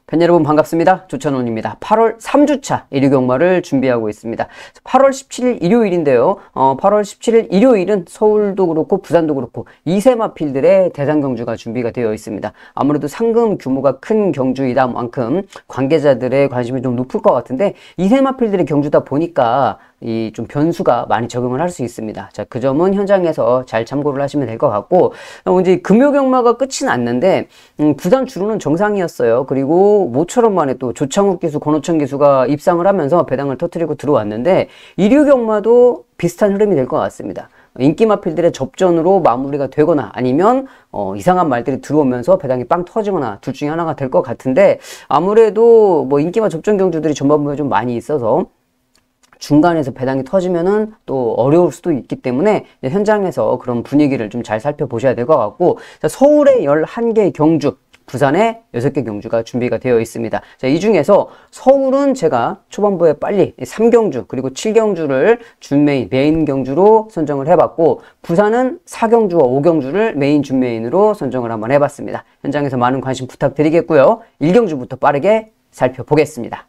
팬 여러분 반갑습니다. 조찬원입니다. 8월 3주차 1위 경마를 준비하고 있습니다. 8월 17일 일요일인데요. 8월 17일 일요일은 서울도 그렇고 부산도 그렇고 2세 마필들의 대상 경주가 준비가 되어 있습니다. 아무래도 상금 규모가 큰 경주이다 만큼 관계자들의 관심이 좀 높을 것 같은데 2세 마필들의 경주다 보니까 이 좀 변수가 많이 적용을 할 수 있습니다. 자, 그 점은 현장에서 잘 참고를 하시면 될 것 같고, 이제 금요 경마가 끝이 났는데 부산 주로는 정상이었어요. 그리고 모처럼 만에 또 조창욱 기수, 권호천 기수가 입상을 하면서 배당을 터뜨리고 들어왔는데 일요 경마도 비슷한 흐름이 될 것 같습니다. 인기 마필들의 접전으로 마무리가 되거나 아니면 이상한 말들이 들어오면서 배당이 빵 터지거나 둘 중에 하나가 될 것 같은데, 아무래도 뭐 인기마 접전 경주들이 전반부에 좀 많이 있어서 중간에서 배당이 터지면은 또 어려울 수도 있기 때문에 현장에서 그런 분위기를 좀 잘 살펴보셔야 될 것 같고, 자, 서울에 11개 경주, 부산에 6개 경주가 준비가 되어 있습니다. 자, 이 중에서 서울은 제가 초반부에 빨리 3경주 그리고 7경주를 준메인, 메인 경주로 선정을 해봤고, 부산은 4경주와 5경주를 메인 준메인으로 선정을 한번 해봤습니다. 현장에서 많은 관심 부탁드리겠고요. 1경주부터 빠르게 살펴보겠습니다.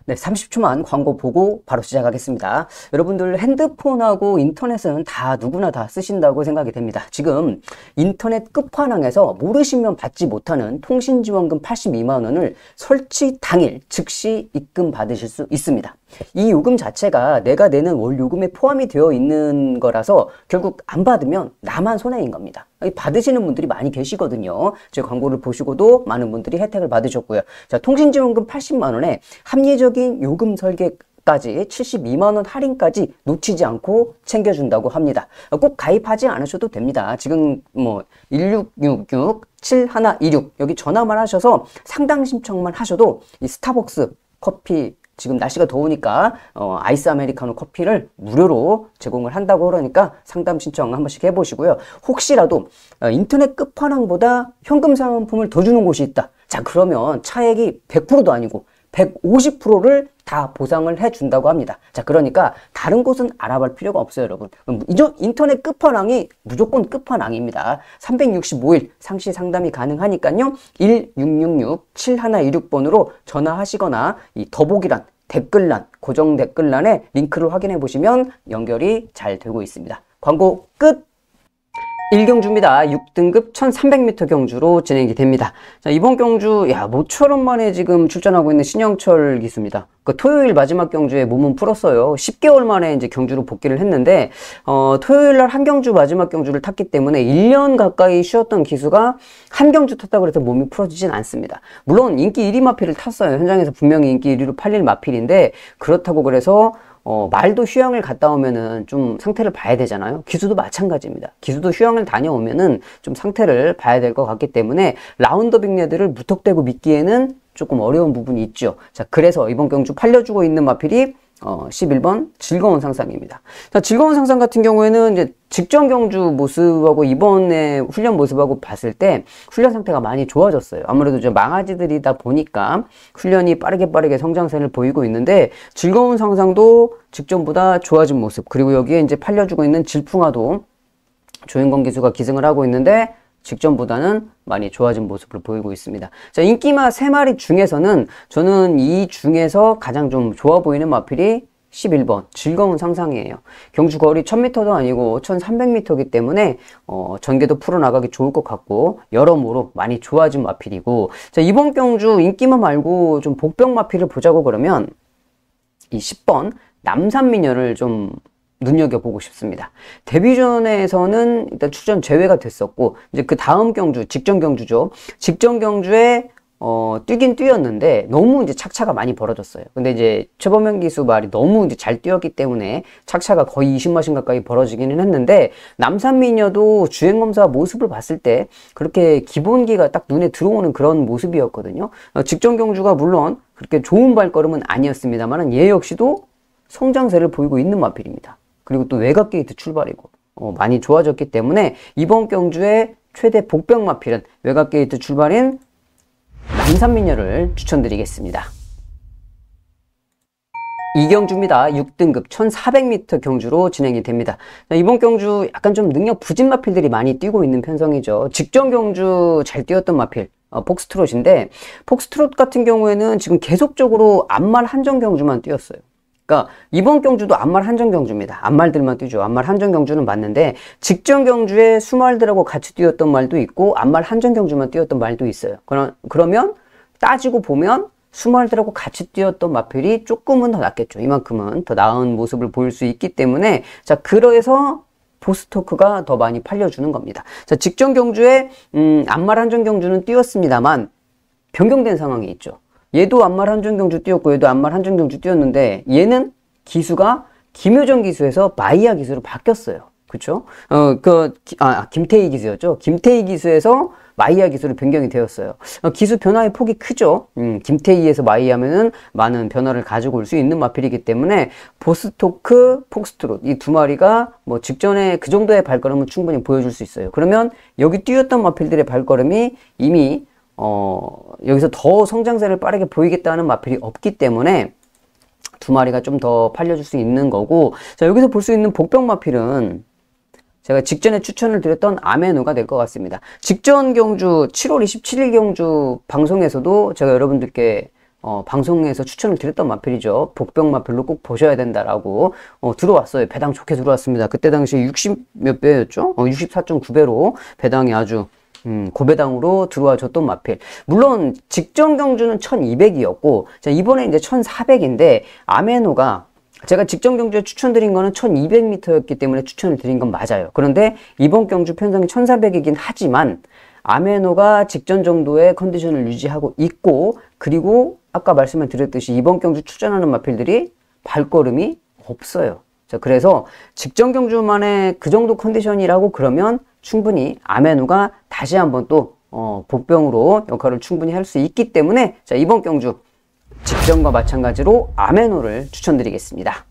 네, 30초만 광고 보고 바로 시작하겠습니다. 여러분들 핸드폰하고 인터넷은 다 누구나 다 쓰신다고 생각이 됩니다. 지금 인터넷 끝판왕에서 모르시면 받지 못하는 통신지원금 82만 원을 설치 당일 즉시 입금 받으실 수 있습니다. 이 요금 자체가 내가 내는 월 요금에 포함이 되어 있는 거라서 결국 안 받으면 나만 손해인 겁니다. 받으시는 분들이 많이 계시거든요. 제 광고를 보시고도 많은 분들이 혜택을 받으셨고요. 자, 통신지원금 80만 원에 합리적인 요금 설계까지 72만 원 할인까지 놓치지 않고 챙겨준다고 합니다. 꼭 가입하지 않으셔도 됩니다. 지금 뭐 1666-7126 여기 전화만 하셔서 상담 신청만 하셔도 이 스타벅스 커피, 지금 날씨가 더우니까 아이스 아메리카노 커피를 무료로 제공을 한다고 그러니까 상담 신청 한 번씩 해보시고요. 혹시라도 인터넷 끝판왕보다 현금 상품을 더 주는 곳이 있다. 자, 그러면 차액이 100%도 아니고 150%를 다 보상을 해준다고 합니다. 자, 그러니까 다른 곳은 알아볼 필요가 없어요, 여러분. 인터넷 끝판왕이 무조건 끝판왕입니다. 365일 상시 상담이 가능하니까요. 1666-7126번으로 전화하시거나 이 더보기란, 댓글란, 고정 댓글란에 링크를 확인해 보시면 연결이 잘 되고 있습니다. 광고 끝! 1경주입니다. 6등급 1300m 경주로 진행이 됩니다. 자, 이번 경주, 모처럼 만에 지금 출전하고 있는 신영철 기수입니다. 토요일 마지막 경주에 몸은 풀었어요. 10개월 만에 이제 경주로 복귀를 했는데, 토요일 날 한 경주 마지막 경주를 탔기 때문에 1년 가까이 쉬었던 기수가 한 경주 탔다고 해서 몸이 풀어지진 않습니다. 물론 인기 1위 마필을 탔어요. 현장에서 분명히 인기 1위로 팔릴 마필인데, 그렇다고 그래서 말도 휴양을 갔다 오면은 좀 상태를 봐야 되잖아요. 기수도 마찬가지입니다. 기수도 휴양을 다녀오면은 좀 상태를 봐야 될 것 같기 때문에 라운더 빅레드를 무턱대고 믿기에는 조금 어려운 부분이 있죠. 자, 그래서 이번 경주 팔려주고 있는 마필이 11번 즐거운 상상입니다. 자, 즐거운 상상 같은 경우에는 이제 직전 경주 모습하고 이번에 훈련 모습하고 봤을 때 훈련 상태가 많이 좋아졌어요. 아무래도 좀 망아지들이다 보니까 훈련이 빠르게 성장세를 보이고 있는데, 즐거운 상상도 직전보다 좋아진 모습, 그리고 여기에 이제 팔려주고 있는 질풍아도 조인권 기수가 기승을 하고 있는데 직전보다는 많이 좋아진 모습을 보이고 있습니다. 자, 인기마 3마리 중에서는 저는 이 중에서 가장 좀 좋아 보이는 마필이 11번 즐거운 상상이에요. 경주 거리 1000m도 아니고 1300m이기 때문에 전개도 풀어나가기 좋을 것 같고 여러모로 많이 좋아진 마필이고, 자, 이번 경주 인기마 말고 좀 복병 마필을 보자고 그러면 이 10번 남산미녀를 좀 눈여겨보고 싶습니다. 데뷔전에서는 일단 출전 제외가 됐었고, 이제 그 다음 경주, 직전 경주죠. 직전 경주에 뛰긴 뛰었는데 너무 이제 착차가 많이 벌어졌어요. 근데 이제 최범현 기수 말이 너무 이제 잘 뛰었기 때문에 착차가 거의 20마신 가까이 벌어지기는 했는데, 남산미녀도 주행검사 모습을 봤을 때 그렇게 기본기가 딱 눈에 들어오는 그런 모습이었거든요. 직전 경주가 물론 그렇게 좋은 발걸음은 아니었습니다만 얘 역시도 성장세를 보이고 있는 마필입니다. 그리고 또 외곽 게이트 출발이고 많이 좋아졌기 때문에 이번 경주의 최대 복병 마필은 외곽 게이트 출발인 남산미녀를 추천드리겠습니다. 2경주입니다. 6등급 1400m 경주로 진행이 됩니다. 이번 경주 약간 좀 능력 부진 마필들이 많이 뛰고 있는 편성이죠. 직전 경주 잘 뛰었던 마필, 폭스트롯인데, 폭스트롯 같은 경우에는 지금 계속적으로 앞말 한정 경주만 뛰었어요. 그러니까 이번 경주도 앞말 한정 경주입니다. 앞말들만 뛰죠. 앞말 한정 경주는 맞는데 직전 경주에 수말들하고 같이 뛰었던 말도 있고 앞말 한정 경주만 뛰었던 말도 있어요. 그러면 따지고 보면 수말들하고 같이 뛰었던 마필이 조금은 더 낫겠죠. 이만큼은 더 나은 모습을 보일 수 있기 때문에, 자, 그래서 보스토크가 더 많이 팔려주는 겁니다. 자, 직전 경주에 앞말 한정 경주는 뛰었습니다만 변경된 상황이 있죠. 얘도 앞말 한정 경주 뛰었고 얘도 앞말 한정 경주 뛰었는데 얘는 기수가 김효정 기수에서 마이야 기수로 바뀌었어요. 그쵸? 김태희 기수였죠. 김태희 기수에서 마이야 기수로 변경이 되었어요. 기수 변화의 폭이 크죠. 김태희에서 마이야면은 많은 변화를 가지고 올 수 있는 마필이기 때문에 보스토크, 폭스트롯 이 두 마리가 뭐 직전에 그 정도의 발걸음은 충분히 보여줄 수 있어요. 그러면 여기 뛰었던 마필들의 발걸음이 이미 여기서 더 성장세를 빠르게 보이겠다는 마필이 없기 때문에 두 마리가 좀 더 팔려줄 수 있는 거고, 자, 여기서 볼 수 있는 복병 마필은 제가 직전에 추천을 드렸던 아메누가 될 것 같습니다. 직전 경주 7월 27일 경주 방송에서도 제가 여러분들께 방송에서 추천을 드렸던 마필이죠. 복병 마필로 꼭 보셔야 된다라고 들어왔어요. 배당 좋게 들어왔습니다. 그때 당시 60 몇 배였죠? 64.9배로 배당이 아주 고배당으로 들어와 줬던 마필. 물론 직전 경주는 1200이었고 자, 이번에 이제 1400인데 아메노가 제가 직전 경주에 추천드린 거는 1200m였기 때문에 추천을 드린 건 맞아요. 그런데 이번 경주 편성이 1400이긴 하지만 아메노가 직전 정도의 컨디션을 유지하고 있고, 그리고 아까 말씀을 드렸듯이 이번 경주 출전하는 마필들이 발걸음이 없어요. 자, 그래서 직전 경주만의 그 정도 컨디션이라고 그러면 충분히 아메누가 다시 한번 또 복병으로 역할을 충분히 할 수 있기 때문에, 자, 이번 경주 직전과 마찬가지로 아메노를 추천드리겠습니다.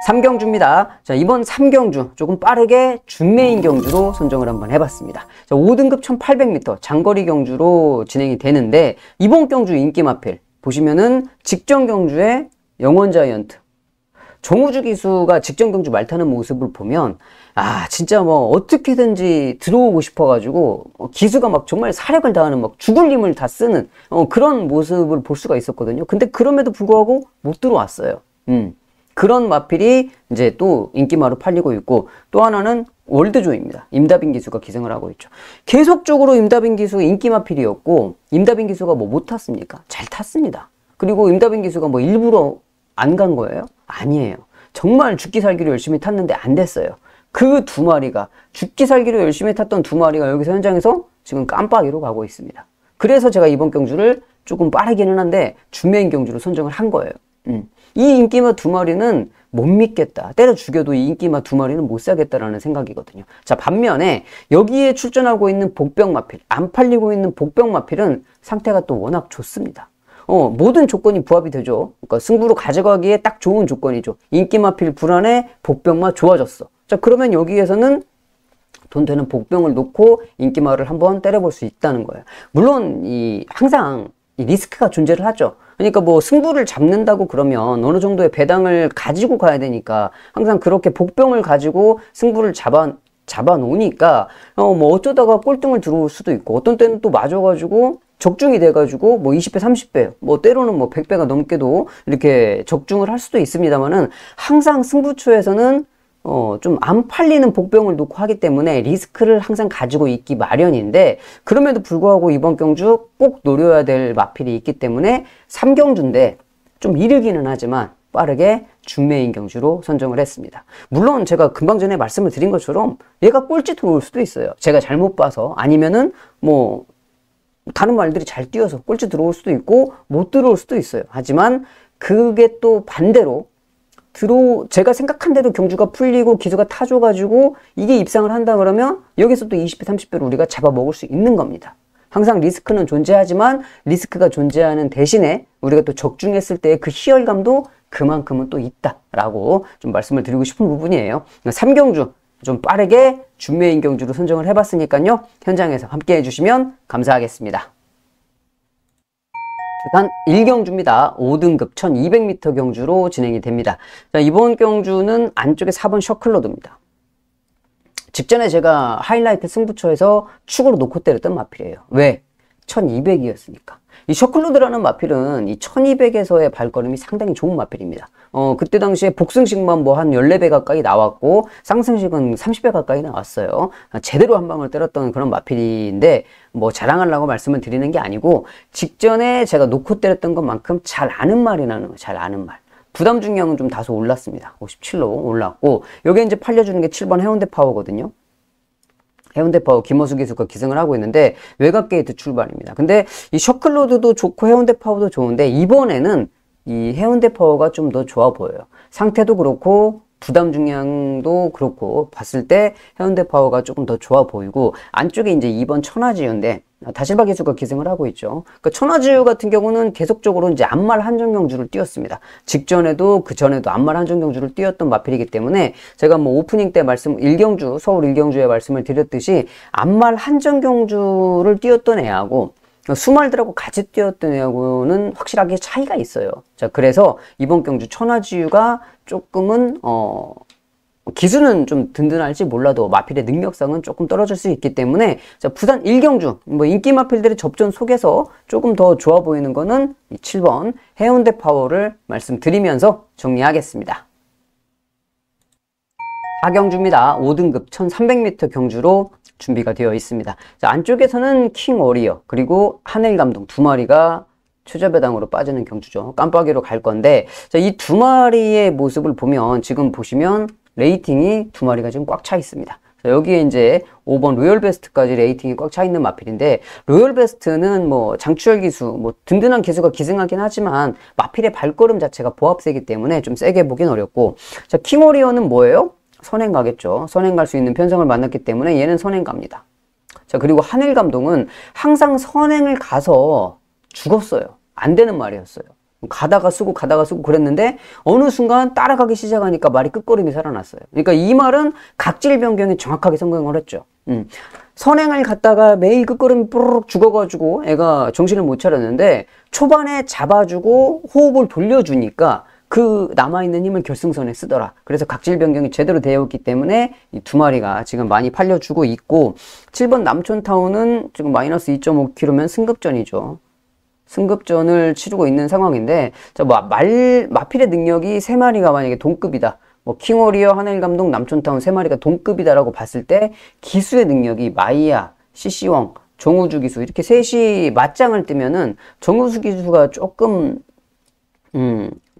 3경주입니다. 자, 이번 3경주 조금 빠르게 준메인 경주로 선정을 한번 해봤습니다. 자, 5등급 1800m 장거리 경주로 진행이 되는데 이번 경주 인기 마필 보시면은 직전 경주에 영원자이언트 정우주 기수가 직전 경주 말 타는 모습을 보면 진짜 뭐 어떻게든지 들어오고 싶어가지고 기수가 막 정말 사력을 다하는 막 죽을 힘을 다 쓰는 그런 모습을 볼 수가 있었거든요. 근데 그럼에도 불구하고 못 들어왔어요. 그런 마필이 이제 또 인기마로 팔리고 있고, 또 하나는 월드조입니다. 임다빈 기수가 기승을 하고 있죠. 계속적으로 임다빈 기수 인기 마필이었고, 임다빈 기수가 뭐 못 탔습니까? 잘 탔습니다. 그리고 임다빈 기수가 뭐 일부러 안 간 거예요? 아니에요. 정말 죽기 살기로 열심히 탔는데 안 됐어요. 그 두 마리가 죽기 살기로 열심히 탔던 두 마리가 여기서 현장에서 지금 깜빡이로 가고 있습니다. 그래서 제가 이번 경주를 조금 빠르기는 한데 준메인 경주로 선정을 한 거예요. 이 인기마 두 마리는 못 믿겠다. 때려 죽여도 이 인기마 두 마리는 못 사겠다라는 생각이거든요. 자, 반면에 여기에 출전하고 있는 복병 마필, 안 팔리고 있는 복병 마필은 상태가 또 워낙 좋습니다. 모든 조건이 부합이 되죠. 그러니까 승부로 가져가기에 딱 좋은 조건이죠. 인기 마필 불안해, 복병마 좋아졌어. 자, 그러면 여기에서는 돈 되는 복병을 놓고 인기마를 한번 때려볼 수 있다는 거예요. 물론 항상 이 리스크가 존재를 하죠. 그러니까 뭐 승부를 잡는다고 그러면 어느 정도의 배당을 가지고 가야 되니까 항상 그렇게 복병을 가지고 승부를 잡아 놓으니까 뭐 어쩌다가 꼴등을 들어올 수도 있고, 어떤 때는 또 맞아가지고 적중이 돼가지고 뭐 20배 30배 뭐 때로는 뭐 100배가 넘게도 이렇게 적중을 할 수도 있습니다만은, 항상 승부처에서는 좀 안 팔리는 복병을 놓고 하기 때문에 리스크를 항상 가지고 있기 마련인데, 그럼에도 불구하고 이번 경주 꼭 노려야 될 마필이 있기 때문에 3경주인데 좀 이르기는 하지만 빠르게 준메인 경주로 선정을 했습니다. 물론 제가 금방 전에 말씀을 드린 것처럼 얘가 꼴찌 들어올 수도 있어요. 제가 잘못 봐서, 아니면은 뭐 다른 말들이 잘 뛰어서 꼴찌 들어올 수도 있고 못 들어올 수도 있어요. 하지만 그게 또 반대로 제가 생각한 대로 경주가 풀리고 기수가 타줘가지고 이게 입상을 한다 그러면 여기서 또 20배 30배를 우리가 잡아먹을 수 있는 겁니다. 항상 리스크는 존재하지만 리스크가 존재하는 대신에 우리가 또 적중했을 때의 그 희열감도 그만큼은 또 있다라고 좀 말씀을 드리고 싶은 부분이에요. 3경주 좀 빠르게 준메인 경주로 선정을 해봤으니까요. 현장에서 함께 해주시면 감사하겠습니다. 단 1경주입니다. 5등급 1200m 경주로 진행이 됩니다. 자, 이번 경주는 안쪽에 4번 셔클로드입니다. 직전에 제가 하이라이트 승부처에서 축으로 놓고 때렸던 마필이에요. 왜? 1200이었으니까. 이 셔클로드라는 마필은 이 1200에서의 발걸음이 상당히 좋은 마필입니다. 그때 당시에 복승식만 뭐 한 14배 가까이 나왔고, 쌍승식은 30배 가까이 나왔어요. 제대로 한 방을 때렸던 그런 마필인데, 뭐 자랑하려고 말씀을 드리는 게 아니고, 직전에 제가 놓고 때렸던 것만큼 잘 아는 말이라는 거예요. 잘 아는 말. 부담 중량은 좀 다소 올랐습니다. 57로 올랐고, 요게 이제 팔려주는 게 7번 해운대 파워거든요. 해운대 파워 김어수 기수가 기승을 하고 있는데 외곽 게이트 출발입니다. 근데 이 셔클로드도 좋고 해운대 파워도 좋은데 이번에는 이 해운대 파워가 좀 더 좋아 보여요. 상태도 그렇고 부담 중량도 그렇고 봤을 때 해운대 파워가 조금 더 좋아 보이고 안쪽에 이제 2번 천하지유인데 다실바 기수가 기승을 하고 있죠. 그러니까 천하지유 같은 경우는 계속적으로 이제 안말 한정경주를 띄웠습니다. 직전에도 그 전에도 안말 한정경주를 띄웠던 마필이기 때문에 제가 뭐 오프닝 때 일경주 서울 일경주에 말씀을 드렸듯이 안말 한정경주를 띄웠던 애하고 수말들하고 같이 뛰었던 애하고는 확실하게 차이가 있어요. 자, 그래서 이번 경주 천하지유가 조금은 기수는 좀 든든할지 몰라도 마필의 능력상은 조금 떨어질 수 있기 때문에 자, 부산 일경주 뭐 인기 마필들의 접전 속에서 조금 더 좋아 보이는 거는 이 7번 해운대 파워를 말씀드리면서 정리하겠습니다. 4경주입니다. 5등급 1300m 경주로 준비가 되어 있습니다. 자, 안쪽에서는 킹 워리어 그리고 하늘감동 두 마리가 최저배당으로 빠지는 경주죠. 깜빡이로 갈 건데 자, 이 두 마리의 모습을 보면 지금 보시면 레이팅이 두 마리가 지금 꽉 차 있습니다. 자, 여기에 이제 5번 로열베스트까지 레이팅이 꽉 차 있는 마필인데 로열베스트는 뭐 장추열 기수 뭐 든든한 기수가 기승하긴 하지만 마필의 발걸음 자체가 보합세기 때문에 좀 세게 보긴 어렵고 자, 킹워리어는 뭐예요? 선행 가겠죠. 선행 갈 수 있는 편성을 만났기 때문에 얘는 선행 갑니다. 자, 그리고 하늘감동은 항상 선행을 가서 죽었어요. 안 되는 말이었어요. 가다가 쓰고 그랬는데 어느 순간 따라가기 시작하니까 말이 끝걸음이 살아났어요. 그러니까 이 말은 각질 변경이 정확하게 성공을 했죠. 선행을 갔다가 매일 끝걸음이 뽀로록 죽어가지고 애가 정신을 못 차렸는데 초반에 잡아주고 호흡을 돌려주니까 그 남아있는 힘을 결승선에 쓰더라. 그래서 각질 변경이 제대로 되어 있기 때문에 이 두 마리가 지금 많이 팔려주고 있고 7번 남촌타운은 지금 마이너스 2.5km면 승급전이죠. 승급전을 치르고 있는 상황인데 자, 마필의 능력이 세 마리가 만약에 동급이다. 뭐 킹워리어, 하늘감동, 남촌타운 세 마리가 동급이다라고 봤을 때 기수의 능력이 마이야, CC웡, 정우주 기수 이렇게 셋이 맞짱을 뜨면은 정우주 기수가 조금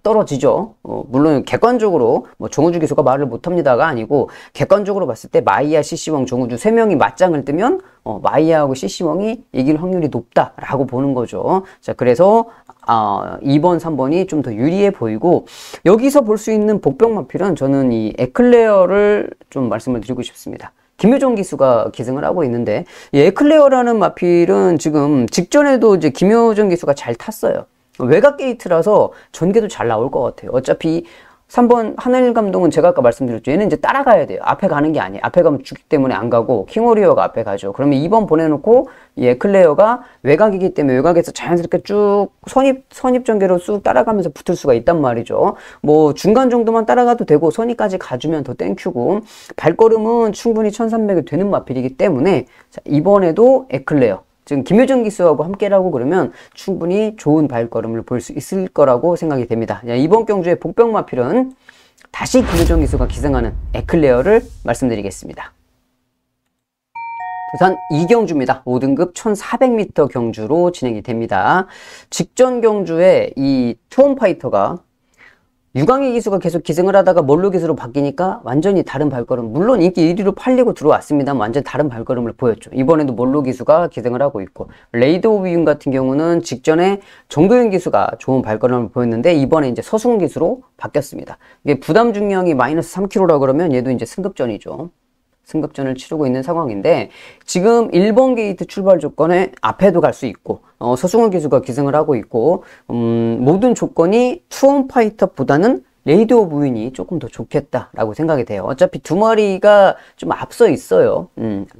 떨어지죠. 물론 객관적으로 뭐 정우주 기수가 말을 못합니다가 아니고 객관적으로 봤을 때 마이야, CC웡, 정우주 세 명이 맞짱을 뜨면 마이야하고 CC웡이 이길 확률이 높다라고 보는 거죠. 자, 그래서 2번, 3번이 좀 더 유리해 보이고 여기서 볼 수 있는 복병마필은 저는 이 에클레어를 좀 말씀을 드리고 싶습니다. 김효정 기수가 기승을 하고 있는데 이 에클레어라는 마필은 지금 직전에도 이제 김효정 기수가 잘 탔어요. 외곽 게이트라서 전개도 잘 나올 것 같아요. 어차피 3번 하늘감동은 제가 아까 말씀드렸죠. 얘는 이제 따라가야 돼요. 앞에 가는 게 아니에요. 앞에 가면 죽기 때문에 안 가고 킹워리어가 앞에 가죠. 그러면 2번 보내놓고 이 에클레어가 외곽이기 때문에 외곽에서 자연스럽게 쭉 선입 전개로 쑥 따라가면서 붙을 수가 있단 말이죠. 뭐 중간 정도만 따라가도 되고 선입까지 가주면 더 땡큐고 발걸음은 충분히 1300이 되는 마필이기 때문에 자, 이번에도 에클레어 지금 김효정 기수하고 함께라고 그러면 충분히 좋은 발걸음을 볼 수 있을 거라고 생각이 됩니다. 이번 경주의 복병마필은 다시 김효정 기수가 기승하는 에클레어를 말씀드리겠습니다. 부산 2경주입니다. 5등급 1400m 경주로 진행이 됩니다. 직전 경주에 이 투혼파이터가 유광희 기수가 계속 기승을 하다가 몰로 기수로 바뀌니까 완전히 다른 발걸음, 물론 인기 1위로 팔리고 들어왔습니다만 완전히 다른 발걸음을 보였죠. 이번에도 몰로 기수가 기승을 하고 있고 레이드 오브 윈 같은 경우는 직전에 정도현 기수가 좋은 발걸음을 보였는데 이번에 이제 서승훈 기수로 바뀌었습니다. 이게 부담 중량이 마이너스 3kg라 그러면 얘도 이제 승급전이죠. 승급전을 치르고 있는 상황인데 지금 1번 게이트 출발 조건에 앞에도 갈 수 있고 서승훈 기수가 기승을 하고 있고 모든 조건이 투혼파이터보다는 레이드 오브 윈이 조금 더 좋겠다라고 생각이 돼요. 어차피 두 마리가 좀 앞서 있어요.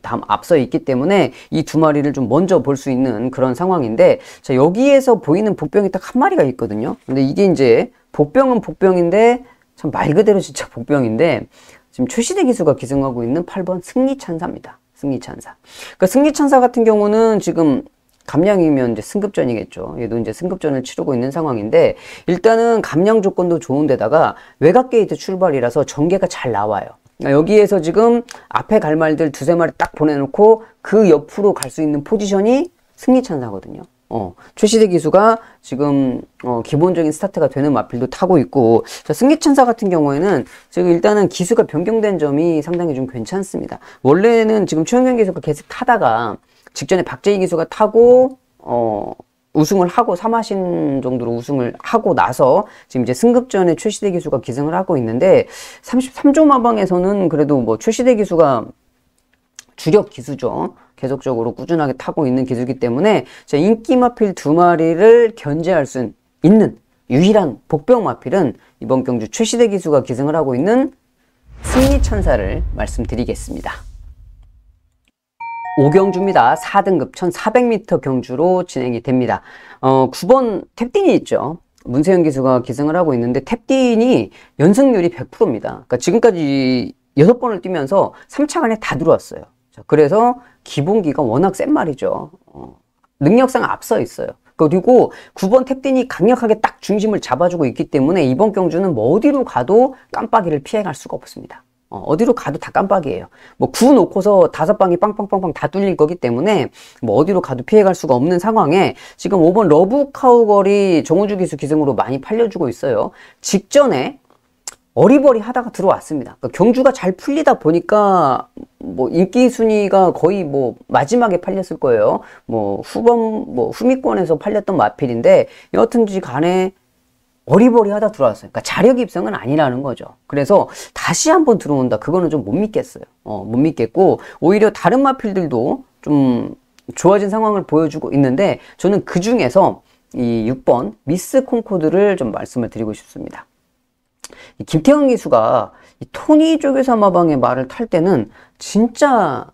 앞서 있기 때문에 이 두 마리를 좀 먼저 볼 수 있는 그런 상황인데 자, 여기에서 보이는 복병이 딱 한 마리가 있거든요. 근데 이게 이제 복병은 복병인데 참 말 그대로 진짜 복병인데 지금 최시대 기수가 기승하고 있는 8번 승리찬사입니다. 승리찬사. 그러니까 승리찬사 같은 경우는 지금 감량이면 이제 승급전이겠죠. 얘도 이제 승급전을 치르고 있는 상황인데, 일단은 감량 조건도 좋은데다가 외곽 게이트 출발이라서 전개가 잘 나와요. 그러니까 여기에서 지금 앞에 갈 말들 두세 마리 딱 보내놓고 그 옆으로 갈 수 있는 포지션이 승리찬사거든요. 최시대 기수가 지금 기본적인 스타트가 되는 마필도 타고 있고, 자, 승리찬사 같은 경우에는 지금 일단은 기수가 변경된 점이 상당히 좀 괜찮습니다. 원래는 지금 최은경 기수가 계속 타다가 직전에 박재희 기수가 타고 우승을 하고 3화신 정도로 우승을 하고 나서 지금 이제 승급전에 최시대 기수가 기승을 하고 있는데, 33조 마방에서는 그래도 뭐 최시대 기수가 주력 기수죠. 계속적으로 꾸준하게 타고 있는 기수이기 때문에 인기 마필 두 마리를 견제할 수 있는 유일한 복병 마필은 이번 경주 최시대 기수가 기승을 하고 있는 승리천사를 말씀드리겠습니다. 5경주입니다. 4등급 1400m 경주로 진행이 됩니다. 9번 탭딘이 있죠. 문세영 기수가 기승을 하고 있는데 탭딘이 연승률이 100%입니다. 그러니까 지금까지 6번을 뛰면서 3차 안에 다 들어왔어요. 자, 그래서 기본기가 워낙 센 말이죠. 능력상 앞서 있어요. 그리고 9번 탭딘이 강력하게 딱 중심을 잡아주고 있기 때문에 이번 경주는 뭐 어디로 가도 깜빡이를 피해갈 수가 없습니다. 어디로 가도 다 깜빡이에요. 뭐 9 놓고서 5방이 빵빵빵빵 다 뚫릴 거기 때문에 뭐 어디로 가도 피해갈 수가 없는 상황에 지금 5번 러브 카우걸이 정우주 기수 기승으로 많이 팔려주고 있어요. 직전에 어리버리 하다가 들어왔습니다. 그러니까 경주가 잘 풀리다 보니까 뭐 인기 순위가 거의 뭐 마지막에 팔렸을 거예요. 뭐 후미권에서 팔렸던 마필인데 여하튼지 간에 어리버리 하다 들어왔어요. 그러니까 자력 입성은 아니라는 거죠. 그래서 다시 한번 들어온다. 그거는 좀 못 믿겠어요. 못 믿겠고, 오히려 다른 마필들도 좀 좋아진 상황을 보여주고 있는데, 저는 그 중에서 이 6번 미스 콩코드를 좀 말씀을 드리고 싶습니다. 이 김태형 기수가 이 토니 조교사 마방의 말을 탈 때는 진짜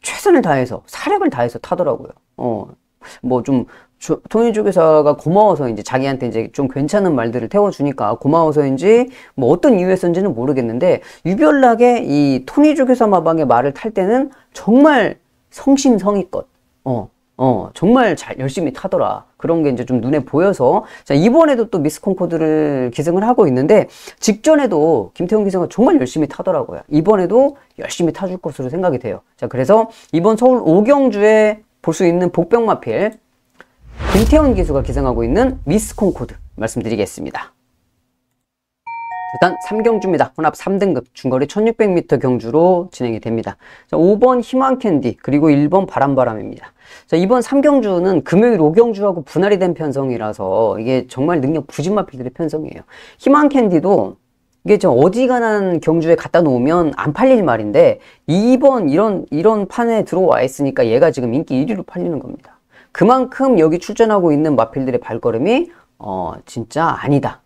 최선을 다해서, 사력을 다해서 타더라고요. 토니 조교사가 고마워서 이제 자기한테 이제 좀 괜찮은 말들을 태워주니까 고마워서인지 뭐 어떤 이유에서인지는 모르겠는데, 유별나게 이 토니 조교사 마방의 말을 탈 때는 정말 성심성의껏, 정말 잘 열심히 타더라. 그런 게 이제 좀 눈에 보여서, 자, 이번에도 또 미스 콩코드를 기승을 하고 있는데, 직전에도 김태형 기수가 정말 열심히 타더라고요. 이번에도 열심히 타줄 것으로 생각이 돼요. 자, 그래서 이번 서울 5경주에 볼 수 있는 복병마필 김태훈 기수가 기승하고 있는 미스 콩코드 말씀드리겠습니다. 일단 3경주입니다. 혼합 3등급 중거리 1600m 경주로 진행이 됩니다. 자, 5번 희망캔디 그리고 1번 바람바람입니다. 자, 이번 3경주는 금요일 5경주하고 분할이 된 편성이라서 이게 정말 능력 부진 마필들의 편성이에요. 희망캔디도 이게 좀 어지간한 경주에 갖다 놓으면 안 팔릴 말인데, 이번 이런 판에 들어와 있으니까 얘가 지금 인기 1위로 팔리는 겁니다. 그만큼 여기 출전하고 있는 마필들의 발걸음이 진짜 아니다.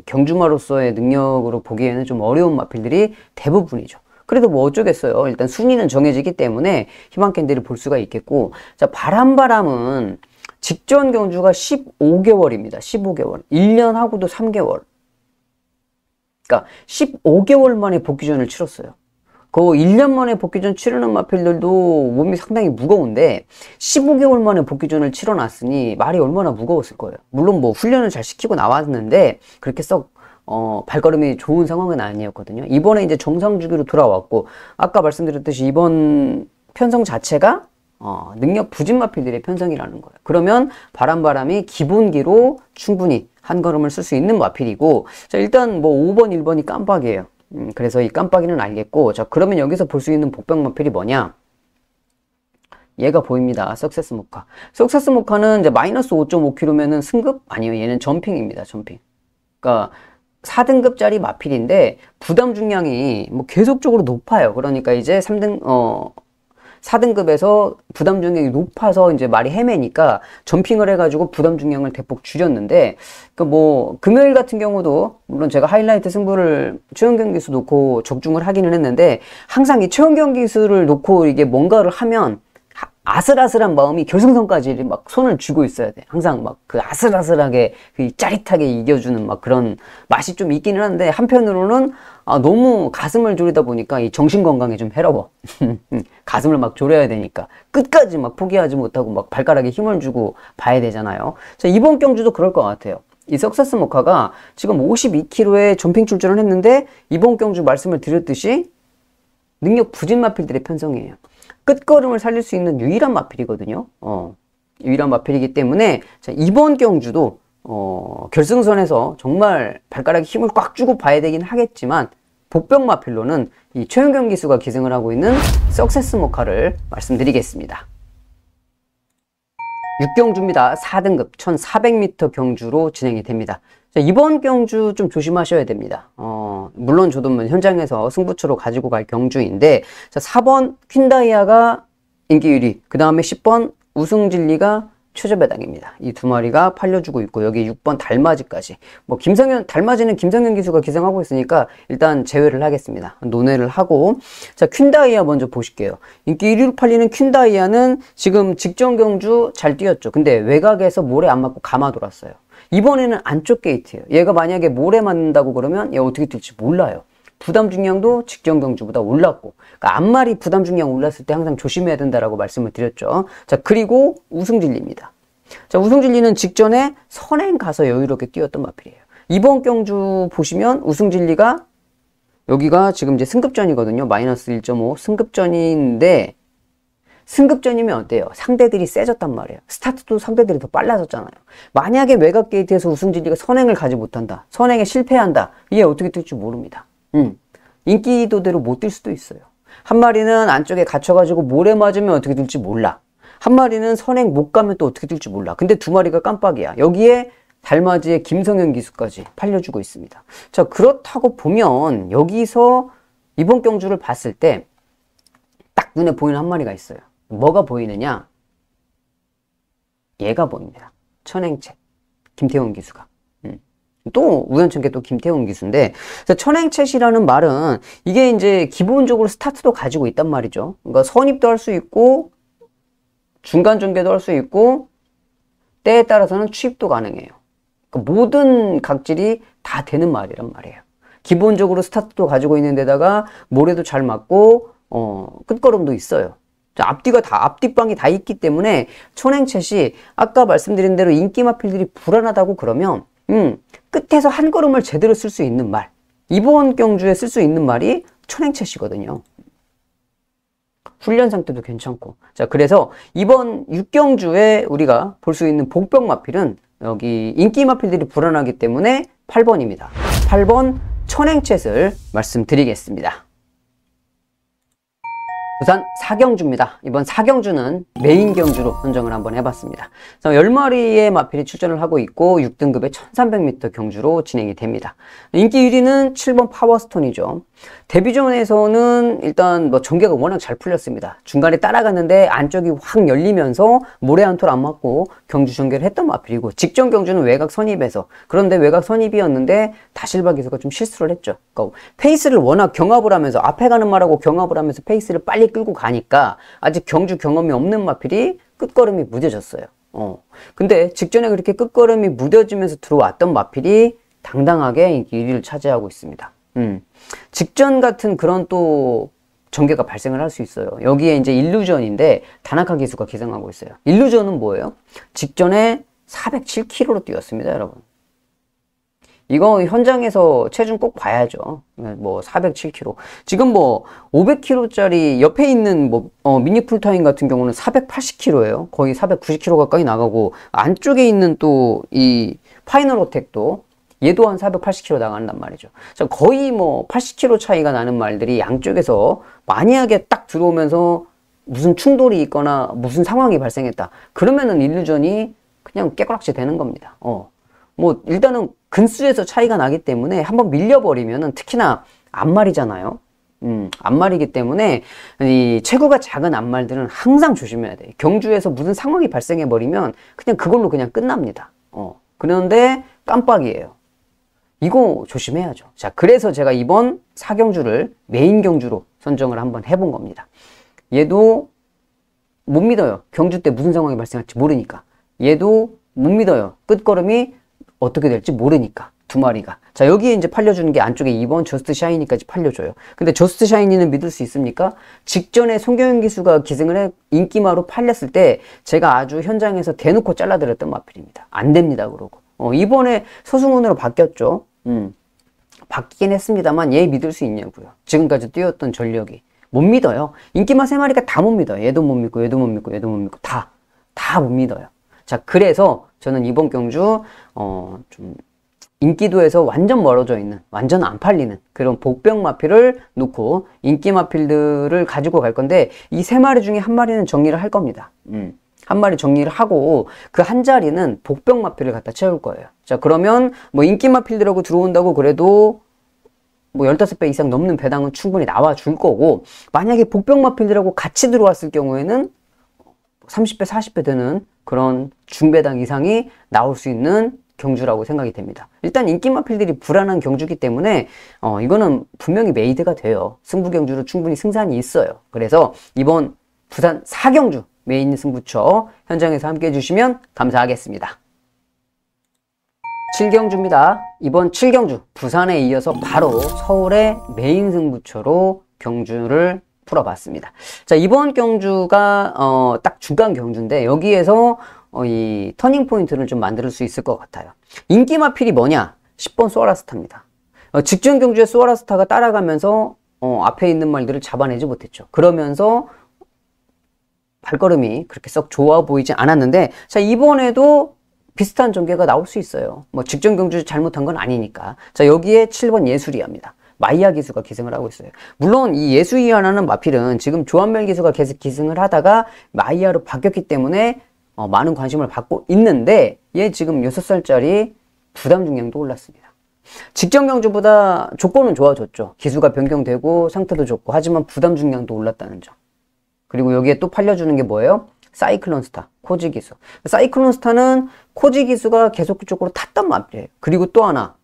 경주마로서의 능력으로 보기에는 좀 어려운 마필들이 대부분이죠. 그래도 뭐 어쩌겠어요. 일단 순위는 정해지기 때문에 희망캔디를 볼 수가 있겠고, 자, 바람바람은 직전 경주가 15개월입니다. 15개월. 1년하고도 3개월. 그러니까 15개월 만에 복귀전을 치렀어요. 그 1년 만에 복귀전 치르는 마필들도 몸이 상당히 무거운데 15개월 만에 복귀전을 치러놨으니 말이 얼마나 무거웠을 거예요. 물론 뭐 훈련을 잘 시키고 나왔는데 그렇게 썩 발걸음이 좋은 상황은 아니었거든요. 이번에 이제 정상 주기로 돌아왔고, 아까 말씀드렸듯이 이번 편성 자체가 능력 부진 마필들의 편성이라는 거예요. 그러면 바람바람이 기본기로 충분히 한 걸음을 쓸 수 있는 마필이고, 자, 일단 뭐 5번, 1번이 깜빡이에요. 그래서 이 깜빡이는 알겠고, 자, 그러면 여기서 볼 수 있는 복병 마필이 뭐냐? 얘가 보입니다. 석세스 모카. 석세스 모카는 이제 마이너스 5.5km면은 승급? 아니요. 얘는 점핑입니다. 점핑. 그러니까 4등급짜리 마필인데 부담 중량이 뭐 계속적으로 높아요. 그러니까 이제 4등급에서 부담 중량이 높아서 이제 말이 헤매니까 점핑을 해가지고 부담 중량을 대폭 줄였는데, 그 뭐 금요일 같은 경우도 물론 제가 하이라이트 승부를 최은경 기수 놓고 적중을 하기는 했는데, 항상 이 최은경 기수를 놓고 이게 뭔가를 하면 아슬아슬한 마음이 결승선까지 막 손을 쥐고 있어야 돼. 항상 막 그 아슬아슬하게 그 짜릿하게 이겨주는 막 그런 맛이 좀 있기는 한데, 한편으로는 너무 가슴을 졸이다 보니까 이 정신 건강에 좀 해로워. 가슴을 막 졸여야 되니까 끝까지 막 포기하지 못하고 막 발가락에 힘을 주고 봐야 되잖아요. 자, 이번 경주도 그럴 것 같아요. 이 석세스 모카가 지금 52km에 점핑 출전을 했는데, 이번 경주 말씀을 드렸듯이 능력 부진 마필들의 편성이에요. 끝걸음을 살릴 수 있는 유일한 마필이거든요. 유일한 마필이기 때문에, 자, 이번 경주도 결승선에서 정말 발가락에 힘을 꽉 주고 봐야 되긴 하겠지만, 복병 마필로는 이 최은경 기수가 기승을 하고 있는 석세스 모카를 말씀드리겠습니다. 6경주입니다. 4등급 1400m 경주로 진행이 됩니다. 자, 이번 경주 좀 조심하셔야 됩니다. 물론 저도 현장에서 승부처로 가지고 갈 경주인데, 자, 4번 퀸다이아가 인기 1위, 그 다음에 10번 우승진리가 최저배당입니다. 이 두 마리가 팔려주고 있고, 여기 6번 달맞이까지. 뭐 달맞이는 김성현 기수가 기승하고 있으니까 일단 제외를 하겠습니다. 논외를 하고, 자, 퀸다이아 먼저 보실게요. 인기 1위로 팔리는 퀸다이아는 지금 직전 경주 잘 뛰었죠. 근데 외곽에서 모래 안 맞고 감아 돌았어요. 이번에는 안쪽 게이트예요. 얘가 만약에 모래 맞는다고 그러면 얘 어떻게 뛸지 몰라요. 부담 중량도 직전 경주보다 올랐고, 그러니까 앞말이 부담 중량 올랐을 때 항상 조심해야 된다라고 말씀을 드렸죠. 자, 그리고 우승진리입니다. 자, 우승진리는 직전에 선행 가서 여유롭게 뛰었던 마필이에요. 이번 경주 보시면 우승진리가 여기가 지금 이제 승급전이거든요. 마이너스 1.5 승급전인데, 승급전이면 어때요? 상대들이 세졌단 말이에요. 스타트도 상대들이 더 빨라졌잖아요. 만약에 외곽 게이트에서 우승진리가 선행을 가지 못한다, 선행에 실패한다, 얘 어떻게 뛸지 모릅니다. 인기도대로 못 뛸 수도 있어요. 한 마리는 안쪽에 갇혀가지고 모래 맞으면 어떻게 뛸지 몰라. 한 마리는 선행 못 가면 또 어떻게 뛸지 몰라. 근데 두 마리가 깜빡이야. 여기에 달맞이의 김성현 기수까지 팔려주고 있습니다. 자, 그렇다고 보면 여기서 이번 경주를 봤을 때 딱 눈에 보이는 한 마리가 있어요. 뭐가 보이느냐? 얘가 보입니다. 천행채 김태훈 기수가. 또 우연찮게 또 김태훈 기수인데, 천행채시라는 말은 이게 이제 기본적으로 스타트도 가지고 있단 말이죠. 그러니까 선입도 할 수 있고 중간 전개도 할 수 있고 때에 따라서는 취입도 가능해요. 그러니까 모든 각질이 다 되는 말이란 말이에요. 기본적으로 스타트도 가지고 있는 데다가 모래도 잘 맞고 끝걸음도 있어요. 앞뒷방이 다 있기 때문에 천행채시 아까 말씀드린 대로 인기 마필들이 불안하다고 그러면 끝에서 한 걸음을 제대로 쓸 수 있는 말, 이번 경주에 쓸 수 있는 말이 천행채시거든요. 훈련 상태도 괜찮고. 자, 그래서 이번 6경주에 우리가 볼 수 있는 복병 마필은 여기 인기 마필들이 불안하기 때문에 8번입니다. 8번 천행채를 말씀드리겠습니다. 부산 4경주입니다. 이번 4경주는 메인 경주로 선정을 한번 해봤습니다. 10마리의 마필이 출전을 하고 있고 6등급의 1300m 경주로 진행이 됩니다. 인기 1위는 7번 파워스톤이죠. 데뷔전에서는 일단 전개가 워낙 잘 풀렸습니다. 중간에 따라갔는데 안쪽이 확 열리면서 모래 한 톨 안 맞고 경주 전개를 했던 마필이고, 직전 경주는 외곽 선입에서, 그런데 외곽 선입이었는데 다실바 기수가 좀 실수를 했죠. 그러니까 페이스를 워낙 경합을 하면서, 앞에 가는 말하고 경합을 하면서 페이스를 빨리 끌고 가니까 아직 경주 경험이 없는 마필이 끝걸음이 무뎌졌어요. 근데 직전에 그렇게 끝걸음이 무뎌지면서 들어왔던 마필이 당당하게 1위를 차지하고 있습니다. 직전 같은 그런 또 전개가 발생을 할 수 있어요. 여기에 이제 일루전인데 다나카 기수가 기승하고 있어요. 일루전은 뭐예요? 직전에 407km로 뛰었습니다, 여러분. 이거 현장에서 체중 꼭 봐야죠. 407km. 지금 500km짜리 옆에 있는 미니 풀타임 같은 경우는 480km예요. 거의 490km 가까이 나가고, 안쪽에 있는 또 이 파이널 어택도 얘도 한 480km 나간단 말이죠. 자, 거의 80km 차이가 나는 말들이 양쪽에서 만약에 딱 들어오면서 무슨 충돌이 있거나 무슨 상황이 발생했다, 그러면은 일루전이 그냥 깨꼬락지 되는 겁니다. 일단은 근수에서 차이가 나기 때문에 한번 밀려버리면은, 특히나 앞말이잖아요. 앞말이기 때문에 이 체구가 작은 앞말들은 항상 조심해야 돼. 경주에서 무슨 상황이 발생해버리면 그냥 그걸로 그냥 끝납니다. 그런데 깜빡이에요. 이거 조심해야죠. 자, 그래서 제가 이번 4경주를 메인 경주로 선정을 한번 해본 겁니다. 얘도 못 믿어요. 경주 때 무슨 상황이 발생할지 모르니까. 얘도 못 믿어요. 끝걸음이 어떻게 될지 모르니까. 두 마리가. 자, 여기에 이제 팔려주는 게 안쪽에 2번 저스트 샤이니까지 팔려줘요. 근데 저스트 샤이니는 믿을 수 있습니까? 직전에 송경윤 기수가 기승을 해 인기마로 팔렸을 때 제가 아주 현장에서 대놓고 잘라드렸던 마필입니다. 안 됩니다, 그러고. 이번에 서승훈으로 바뀌었죠. 바뀌긴 했습니다만 얘 믿을 수 있냐고요. 지금까지 뛰었던 전력이. 못 믿어요. 인기마 3마리가 다 못 믿어요. 얘도 못 믿고, 얘도 못 믿고, 얘도 못 믿고, 다 못 믿어요. 자, 그래서 저는 이번 경주, 좀, 인기도에서 완전 멀어져 있는, 완전 안 팔리는 그런 복병 마필을 놓고 인기 마필들을 가지고 갈 건데, 이 3마리 중에 한 마리는 정리를 할 겁니다. 한 마리 정리를 하고 그 한 자리는 복병 마필을 갖다 채울 거예요. 자, 그러면 뭐 인기 마필들하고 들어온다고 그래도 뭐 15배 이상 넘는 배당은 충분히 나와 줄 거고, 만약에 복병 마필들하고 같이 들어왔을 경우에는 30배, 40배 되는 그런 중배당 이상이 나올 수 있는 경주라고 생각이 됩니다. 일단 인기 마필들이 불안한 경주기 때문에 이거는 분명히 메이드가 돼요. 승부 경주로 충분히 승산이 있어요. 그래서 이번 부산 4경주 메인 승부처 현장에서 함께 해주시면 감사하겠습니다. 7경주입니다. 이번 7경주 부산에 이어서 바로 서울의 메인 승부처로 경주를 풀어봤습니다. 자, 이번 경주가 딱 중간 경주인데 여기에서 이 터닝 포인트를 좀 만들 수 있을 것 같아요. 인기 마필이 뭐냐? 10번 소아라스타입니다. 직전 경주에 소아라스타가 따라가면서 앞에 있는 말들을 잡아내지 못했죠. 그러면서 발걸음이 그렇게 썩 좋아 보이지 않았는데, 자, 이번에도 비슷한 전개가 나올 수 있어요. 뭐 직전 경주 잘못한 건 아니니까. 자, 여기에 7번 예술이야입니다. 마이야 기수가 기승을 하고 있어요. 물론 이 예술이야라는 마필은 지금 조한멜 기수가 계속 기승을 하다가 마이야로 바뀌었기 때문에 많은 관심을 받고 있는데, 얘 지금 6살짜리 부담 중량도 올랐습니다. 직전 경주보다 조건은 좋아졌죠. 기수가 변경되고 상태도 좋고, 하지만 부담 중량도 올랐다는 점. 그리고 여기에 또 팔려주는 게 뭐예요? 사이클론 스타, 코지 기수. 사이클론 스타는 코지 기수가 계속적으로 탔단 말이에요. 그리고 또 하나,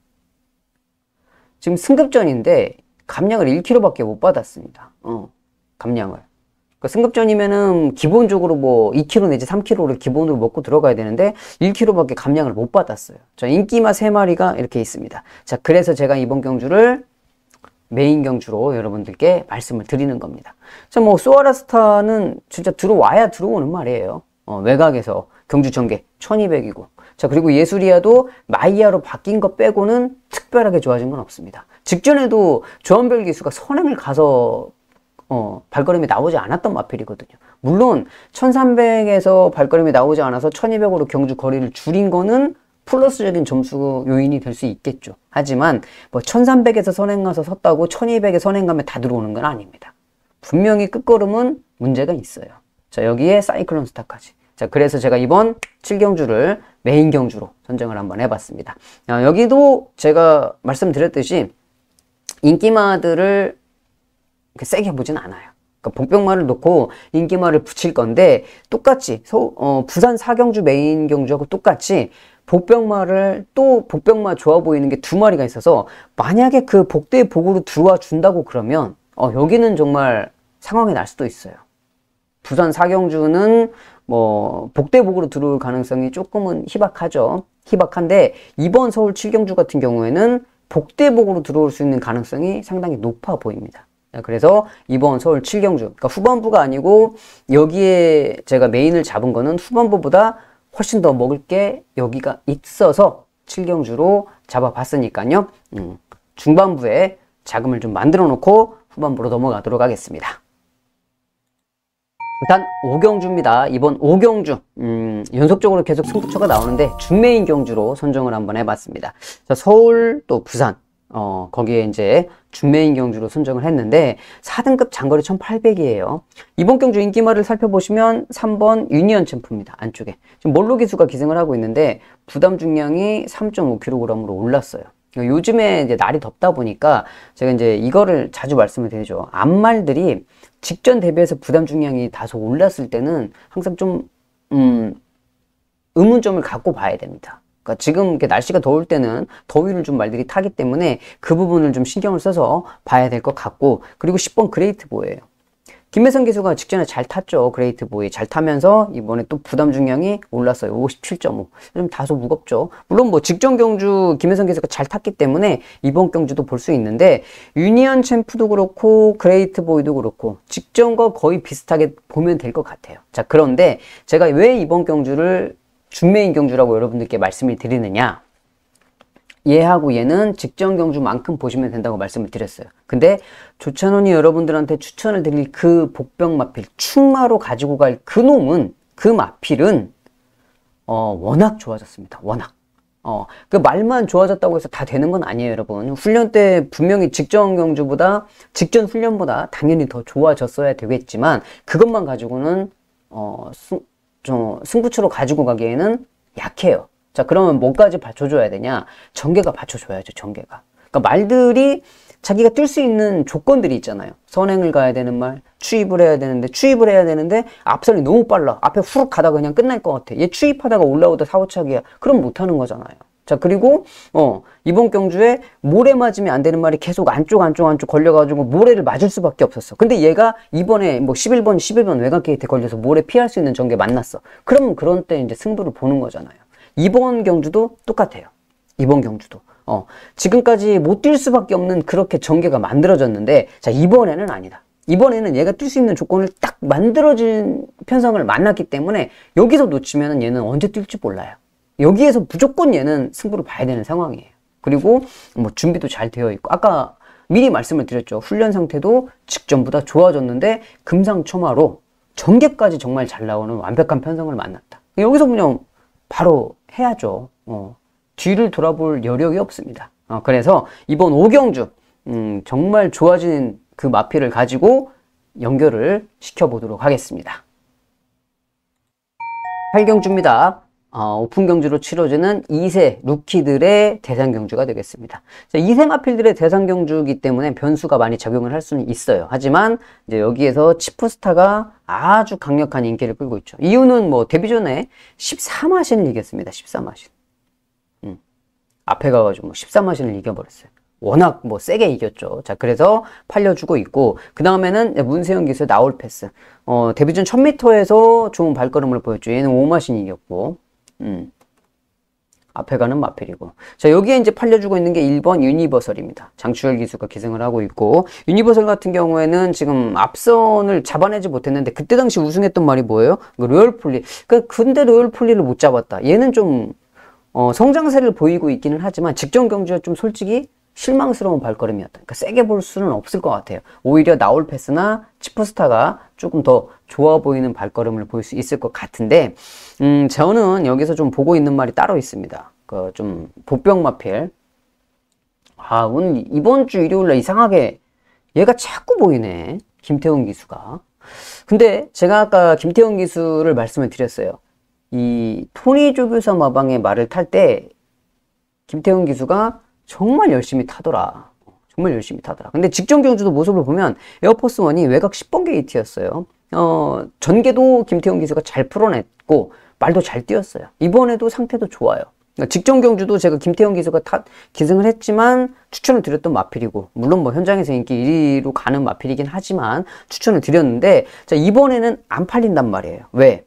지금 승급전인데 감량을 1kg밖에 못 받았습니다. 감량을. 그러니까 승급전이면은 기본적으로 뭐 2kg 내지 3kg를 기본으로 먹고 들어가야 되는데 1kg밖에 감량을 못 받았어요. 자, 인기마 3마리가 이렇게 있습니다. 자, 그래서 제가 이번 경주를 메인 경주로 여러분들께 말씀을 드리는 겁니다. 자, 뭐 소아라스타는 진짜 들어와야 들어오는 말이에요. 외곽에서 경주 전개 1200이고, 자, 그리고 예술이야도 마이야로 바뀐 것 빼고는 특별하게 좋아진 건 없습니다. 직전에도 조한별 기수가 선행을 가서 발걸음이 나오지 않았던 마필이거든요. 물론 1300에서 발걸음이 나오지 않아서 1200으로 경주 거리를 줄인 거는 플러스적인 점수 요인이 될 수 있겠죠. 하지만 뭐 1300에서 선행 가서 섰다고 1200에 선행 가면 다 들어오는 건 아닙니다. 분명히 끝걸음은 문제가 있어요. 자, 여기에 사이클론 스타까지. 자, 그래서 제가 이번 7경주를 메인 경주로 선정을 한번 해봤습니다. 여기도 제가 말씀드렸듯이 인기마들을 세게 보진 않아요. 그러니까 복병마를 놓고 인기마를 붙일 건데, 똑같이 부산 4경주 메인 경주하고 똑같이 복병마를 또 복병마 좋아 보이는 게 2마리가 있어서, 만약에 그 복대 복으로 들어와 준다고 그러면 여기는 정말 상황이 날 수도 있어요. 부산 4경주는 뭐 복대복으로 들어올 가능성이 조금은 희박하죠. 희박한데 이번 서울 7경주 같은 경우에는 복대복으로 들어올 수 있는 가능성이 상당히 높아 보입니다. 그래서 이번 서울 7경주, 그러니까 후반부가 아니고 여기에 제가 메인을 잡은 거는 후반부보다 훨씬 더 먹을 게 여기가 있어서 7경주로 잡아봤으니까요. 중반부에 자금을 좀 만들어 놓고 후반부로 넘어가도록 하겠습니다. 일단 5경주입니다. 이번 5경주 연속적으로 계속 승부처가 나오는데 준메인 경주로 선정을 한번 해봤습니다. 자, 서울 또 부산 거기에 이제 준메인 경주로 선정을 했는데 4등급 장거리 1800이에요. 이번 경주 인기마를 살펴보시면 3번 유니언 챔프입니다. 안쪽에 지금 몰로 기수가 기승을 하고 있는데 부담 중량이 3.5kg으로 올랐어요. 요즘에 이제 날이 덥다 보니까 제가 이제 이거를 자주 말씀을 드리죠. 앞말들이 직전 대비해서 부담 중량이 다소 올랐을 때는 항상 좀 의문점을 갖고 봐야 됩니다. 그러니까 지금 이렇게 날씨가 더울 때는 더위를 좀 말들이 타기 때문에 그 부분을 좀 신경을 써서 봐야 될 것 같고, 그리고 10번 그레이트 보예요. 김혜성 기수가 직전에 잘 탔죠. 그레이트 보이 잘 타면서 이번에 또 부담 중량이 올랐어요. 57.5. 좀 다소 무겁죠. 물론 뭐 직전 경주 김혜성 기수가 잘 탔기 때문에 이번 경주도 볼 수 있는데 유니언 챔프도 그렇고 그레이트 보이도 그렇고 직전과 거의 비슷하게 보면 될 것 같아요. 자, 그런데 제가 왜 이번 경주를 준메인 경주라고 여러분들께 말씀을 드리느냐? 얘하고 얘는 직전 경주만큼 보시면 된다고 말씀을 드렸어요. 근데 조찬원이 여러분들한테 추천을 드릴 그 복병 마필, 충마로 가지고 갈 그 놈은, 그 마필은 워낙 좋아졌습니다. 워낙. 그 말만 좋아졌다고 해서 다 되는 건 아니에요, 여러분. 훈련 때 분명히 직전 경주보다, 직전 훈련보다 당연히 더 좋아졌어야 되겠지만, 그것만 가지고는, 승부처로 가지고 가기에는 약해요. 자, 그러면 뭐까지 받쳐줘야 되냐? 전개가 받쳐줘야죠, 전개가. 그러니까 말들이 자기가 뛸 수 있는 조건들이 있잖아요. 선행을 가야 되는 말, 추입을 해야 되는데, 앞선이 너무 빨라. 앞에 후룩 가다가 그냥 끝날 것 같아. 얘 추입하다가 올라오다 사고차기야. 그럼 못하는 거잖아요. 자, 그리고, 이번 경주에 모래 맞으면 안 되는 말이 계속 안쪽 걸려가지고 모래를 맞을 수밖에 없었어. 근데 얘가 이번에 뭐 11번 외곽 게이트에 걸려서 모래 피할 수 있는 전개 만났어. 그러면 그런 때 이제 승부를 보는 거잖아요. 이번 경주도 똑같아요. 이번 경주도. 지금까지 못 뛸 수밖에 없는 그렇게 전개가 만들어졌는데, 자, 이번에는 아니다. 이번에는 얘가 뛸 수 있는 조건을 딱 만들어진 편성을 만났기 때문에 여기서 놓치면 얘는 언제 뛸지 몰라요. 여기에서 무조건 얘는 승부를 봐야 되는 상황이에요. 그리고 뭐 준비도 잘 되어 있고, 아까 미리 말씀을 드렸죠. 훈련 상태도 직전보다 좋아졌는데 금상첨화로 전개까지 정말 잘 나오는 완벽한 편성을 만났다. 여기서 그냥 바로 해야죠. 뒤를 돌아볼 여력이 없습니다. 그래서 이번 5경주 정말 좋아진 그 마필을 가지고 연결을 시켜보도록 하겠습니다. 8경주입니다. 오픈 경주로 치러지는 2세 루키들의 대상 경주가 되겠습니다. 자, 2세 마필들의 대상 경주이기 때문에 변수가 많이 작용을 할 수는 있어요. 하지만 이제 여기에서 치프스타가 아주 강력한 인기를 끌고 있죠. 이유는 뭐 데뷔 전에 14마신을 이겼습니다. 14마신. 앞에 가가지고 뭐 14마신을 이겨버렸어요. 워낙 뭐 세게 이겼죠. 자, 그래서 팔려주고 있고, 그 다음에는 문세영 기수의 나올 패스. 데뷔 전 1000m에서 좋은 발걸음을 보였죠. 얘는 5마신 이겼고, 앞에 가는 마필이고. 자, 여기에 이제 팔려주고 있는 게 1번 유니버설입니다. 장추열 기수가 기승을 하고 있고, 유니버설 같은 경우에는 지금 앞선을 잡아내지 못했는데, 그때 당시 우승했던 말이 뭐예요? 로열폴리. 근데 로열폴리를 못 잡았다. 얘는 좀, 성장세를 보이고 있기는 하지만, 직전 경주에 좀 솔직히 실망스러운 발걸음이었다. 그러니까 세게 볼 수는 없을 것 같아요. 오히려 나올 패스나 치프스타가 조금 더 좋아 보이는 발걸음을 보일 수 있을 것 같은데, 저는 여기서 좀 보고 있는 말이 따로 있습니다. 좀 보병 마필. 오늘 이번 주 일요일날 이상하게 얘가 자꾸 보이네. 김태훈 기수가. 근데 제가 아까 김태훈 기수를 말씀을 드렸어요. 이 토니 조교사 마방의 말을 탈 때 김태훈 기수가 정말 열심히 타더라. 정말 열심히 타더라. 근데 직전 경주도 모습을 보면 에어포스 1이 외곽 10번 게이트였어요. 전개도 김태훈 기수가 잘 풀어냈고 말도 잘 뛰었어요. 이번에도 상태도 좋아요. 그러니까 직전 경주도 제가 김태훈 기수가 기승을 했지만 추천을 드렸던 마필이고, 물론 뭐 현장에서 인기 1위로 가는 마필이긴 하지만 추천을 드렸는데, 자, 이번에는 안 팔린단 말이에요. 왜?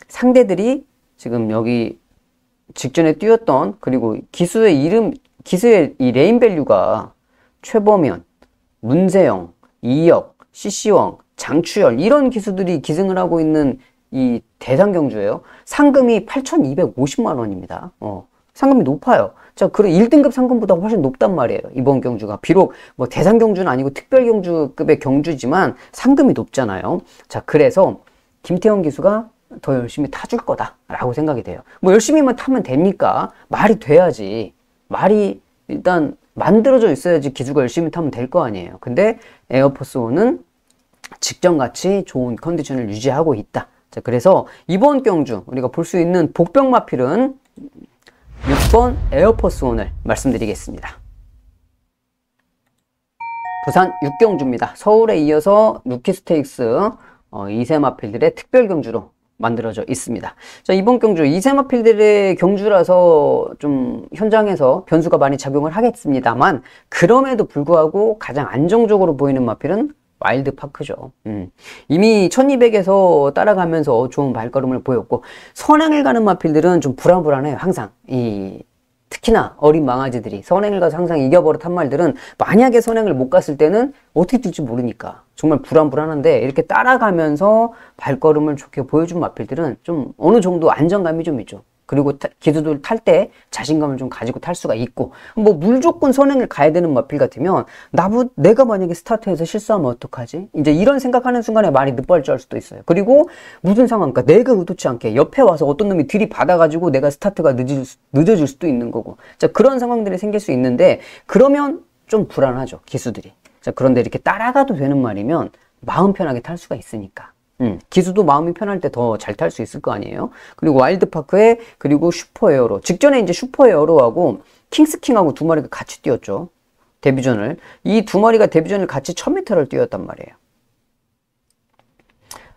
상대들이 지금 여기 직전에 뛰었던, 그리고 기수의 이 레인 밸류가 최범현, 문세영, 이혁, CC왕, 장추열, 이런 기수들이 기승을 하고 있는 이 대상 경주예요. 상금이 8,250만 원입니다. 상금이 높아요. 자, 그래 1등급 상금보다 훨씬 높단 말이에요. 이번 경주가. 비록 뭐 대상 경주는 아니고 특별 경주급의 경주지만 상금이 높잖아요. 자, 그래서 김태형 기수가 더 열심히 타줄 거다라고 생각이 돼요. 뭐 열심히만 타면 됩니까? 말이 돼야지. 말이 일단 만들어져 있어야지 기수가 열심히 타면 될 거 아니에요. 근데 에어포스1은 직전같이 좋은 컨디션을 유지하고 있다. 자, 그래서 이번 경주 우리가 볼 수 있는 복병 마필은 6번 에어포스1을 말씀드리겠습니다. 부산 6경주입니다. 서울에 이어서 루키 스테이크스 2세 마필들의 특별 경주로 만들어져 있습니다. 자, 이번 경주 2세 마필들의 경주라서 좀 현장에서 변수가 많이 작용을 하겠습니다만, 그럼에도 불구하고 가장 안정적으로 보이는 마필은 와일드파크죠. 이미 1200에서 따라가면서 좋은 발걸음을 보였고, 선행을 가는 마필들은 좀 불안불안해요. 항상. 특히나 어린 망아지들이 선행을 가서 항상 이겨버릇한 말들은 만약에 선행을 못 갔을 때는 어떻게 될지 모르니까 정말 불안불안한데, 이렇게 따라가면서 발걸음을 좋게 보여준 마필들은 좀 어느 정도 안정감이 좀 있죠. 그리고 기수들 탈 때 자신감을 좀 가지고 탈 수가 있고, 뭐 무조건 선행을 가야 되는 마필 같으면 내가 만약에 스타트에서 실수하면 어떡하지? 이제 이런 생각하는 순간에 말이 늦발절할 수도 있어요. 그리고 무슨 상황, 그러니까 내가 의도치 않게 옆에 와서 어떤 놈이 들이받아가지고 내가 스타트가 늦어질 수도 있는 거고, 자, 그런 상황들이 생길 수 있는데, 그러면 좀 불안하죠, 기수들이. 자, 그런데 이렇게 따라가도 되는 말이면 마음 편하게 탈 수가 있으니까. 기수도 마음이 편할 때 더 잘 탈 수 있을 거 아니에요. 그리고 와일드파크에, 그리고 슈퍼에어로, 직전에 이제 슈퍼에어로하고 킹스킹하고 두 마리가 같이 뛰었죠, 데뷔전을. 이 두 마리가 데뷔전을 같이 1000m를 뛰었단 말이에요.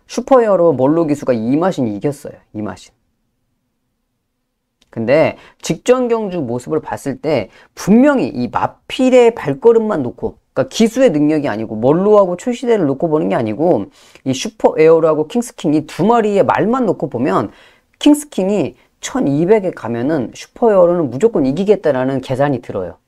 슈퍼에어로 몰로 기수가 이마신이 이겼어요. 이마신. 근데 직전 경주 모습을 봤을 때 분명히 이 마필의 발걸음만 놓고, 그러니까 기수의 능력이 아니고 몰로하고 출시대를 놓고 보는 게 아니고, 이 슈퍼에어로하고 킹스킹 이 두 마리의 말만 놓고 보면 킹스킹이 1200에 가면은 슈퍼에어로는 무조건 이기겠다라는 계산이 들어요.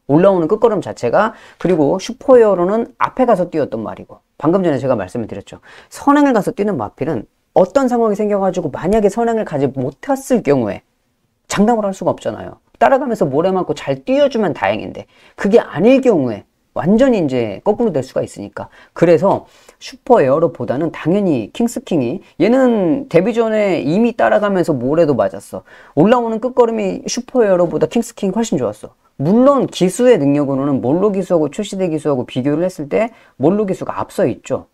올라오는 끝걸음 자체가. 그리고 슈퍼에어로는 앞에 가서 뛰었던 말이고, 방금 전에 제가 말씀을 드렸죠, 선행을 가서 뛰는 마필은 어떤 상황이 생겨가지고 만약에 선행을 가지 못했을 경우에 장담을 할 수가 없잖아요. 따라가면서 모래 맞고 잘 뛰어주면 다행인데, 그게 아닐 경우에 완전히 이제 거꾸로 될 수가 있으니까. 그래서 슈퍼에어로보다는 당연히 킹스킹이, 얘는 데뷔전에 이미 따라가면서 모래도 맞았어. 올라오는 끝걸음이 슈퍼에어로보다 킹스킹이 훨씬 좋았어. 물론 기수의 능력으로는 몰로 기수하고 출시대 기수하고 비교를 했을 때 몰로 기수가 앞서 있죠.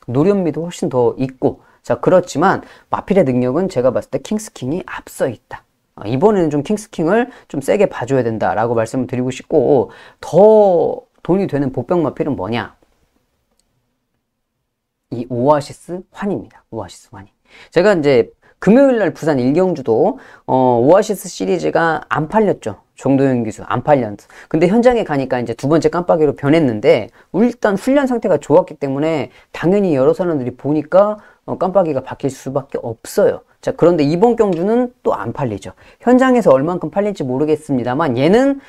노련미도 훨씬 더 있고. 자, 그렇지만 마필의 능력은 제가 봤을 때 킹스킹이 앞서 있다. 이번에는 좀 킹스킹을 좀 세게 봐줘야 된다라고 말씀을 드리고 싶고, 더 돈이 되는 복병 마필은 뭐냐? 이 오아시스 환입니다. 오아시스 환이. 제가 이제 금요일날 부산 1경주도 오아시스 시리즈가 안 팔렸죠. 정도현 기수 안 팔렸어. 근데 현장에 가니까 이제 두 번째 깜빡이로 변했는데, 일단 훈련 상태가 좋았기 때문에 당연히 여러 사람들이 보니까 깜빡이가 바뀔 수밖에 없어요. 자, 그런데 이번 경주는 또 안 팔리죠. 현장에서 얼만큼 팔릴지 모르겠습니다만, 얘는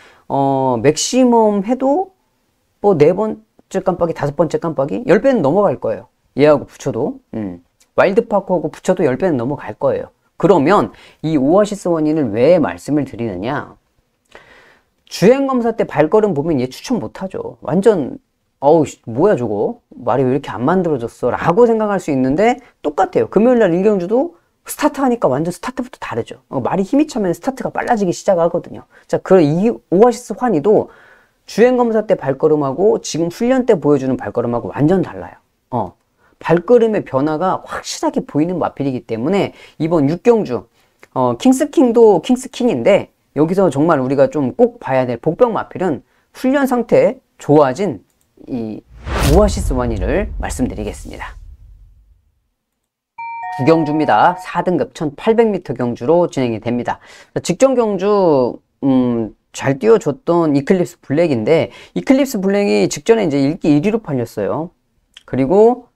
맥시멈 해도 뭐 4번째 깜빡이, 5번째 깜빡이 10배는 넘어갈 거예요. 얘하고 붙여도. 와일드파크하고 붙여도 10배는 넘어갈 거예요. 그러면 이 오아시스 원인을 왜 말씀을 드리느냐? 주행검사 때 발걸음 보면 얘 추천 못하죠. 완전 어우 뭐야 저거, 말이 왜 이렇게 안 만들어졌어 라고 생각할 수 있는데, 똑같아요. 금요일날 1경주도 스타트 하니까 완전 스타트부터 다르죠. 말이 힘이 차면 스타트가 빨라지기 시작하거든요. 자, 이 오아시스 환희도 주행검사 때 발걸음하고 지금 훈련 때 보여주는 발걸음하고 완전 달라요. 발걸음의 변화가 확실하게 보이는 마필이기 때문에 이번 6경주 킹스킹도 킹스킹인데, 여기서 정말 우리가 좀 꼭 봐야 될 복병 마필은 훈련 상태 좋아진 이 오아시스 원희를 말씀드리겠습니다. 9경주입니다. 4등급 1800m 경주로 진행이 됩니다. 직전 경주 잘 뛰어줬던 이클립스 블랙인데, 이클립스 블랙이 직전에 이제 인기 1위로 팔렸어요. 그리고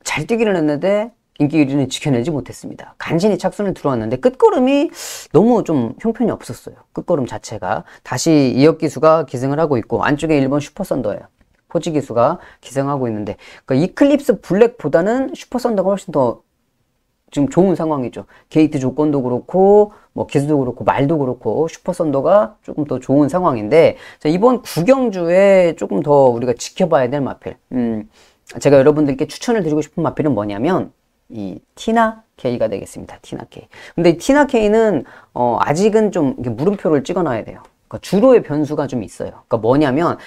잘 뛰기는 했는데 인기 1위는 지켜내지 못했습니다. 간신히 착순을 들어왔는데 끝걸음이 너무 좀 형편이 없었어요. 끝걸음 자체가. 다시 이혁 기수가 기승을 하고 있고, 안쪽에 1번 슈퍼 썬더예요. 포지 기수가 기승하고 있는데, 그러니까 이클립스 블랙보다는 슈퍼 썬더가 훨씬 더 지금 좋은 상황이죠. 게이트 조건도 그렇고 뭐 기수도 그렇고 말도 그렇고 슈퍼 썬더가 조금 더 좋은 상황인데, 자, 이번 9경주에 조금 더 우리가 지켜봐야 될 마필, 제가 여러분들께 추천을 드리고 싶은 마필은 뭐냐면 이 티나 K가 되겠습니다. 티나 K. 근데 이 티나 K는 아직은 좀 물음표를 찍어놔야 돼요. 그러니까 주로의 변수가 좀 있어요. 그러니까 뭐냐면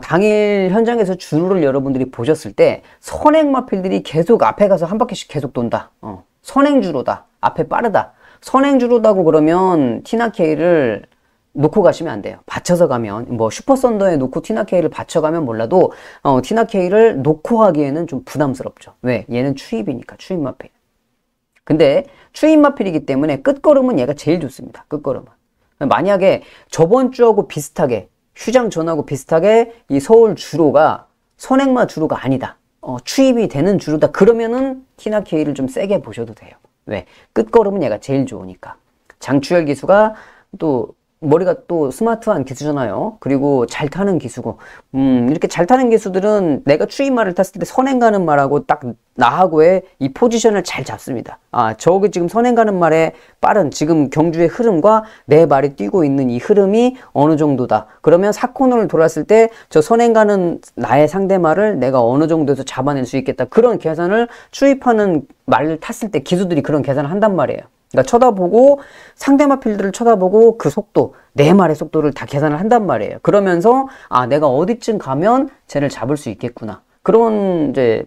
당일 현장에서 주로를 여러분들이 보셨을 때 선행 마필들이 계속 앞에 가서 한 바퀴씩 계속 돈다. 선행 주로다. 앞에 빠르다. 선행 주로다고 그러면 티나 K를 놓고 가시면 안 돼요. 받쳐서 가면, 뭐 슈퍼 썬더에 놓고 티나 K를 받쳐가면 몰라도 티나 K를 놓고 하기에는 좀 부담스럽죠. 왜? 얘는 추입이니까, 추입 마필. 근데 추입 마필이기 때문에 끝걸음은 얘가 제일 좋습니다. 끝걸음은. 만약에 저번 주하고 비슷하게, 휴장 전하고 비슷하게 이 서울 주로가 선행마 주루가 아니다. 추입이 되는 주루다. 그러면은 티나 케이를 좀 세게 보셔도 돼요. 왜? 끝걸음은 얘가 제일 좋으니까. 장추열 기수가 또 머리가 또 스마트한 기수잖아요. 그리고 잘 타는 기수고, 이렇게 잘 타는 기수들은 내가 추임말을 탔을 때 선행 가는 말하고 딱 나하고의 이 포지션을 잘 잡습니다. 저기 지금 선행 가는 말의 빠른 지금 경주의 흐름과 내 말이 뛰고 있는 이 흐름이 어느 정도다. 그러면 사코너를 돌았을 때 저 선행 가는 나의 상대말을 내가 어느 정도에서 잡아낼 수 있겠다. 그런 계산을 추입하는 말을 탔을 때 기수들이 그런 계산을 한단 말이에요. 그러니까 쳐다보고 상대마 필드를 쳐다보고 그 속도, 내 말의 속도를 다 계산을 한단 말이에요. 그러면서 내가 어디쯤 가면 쟤를 잡을 수 있겠구나. 그런 이제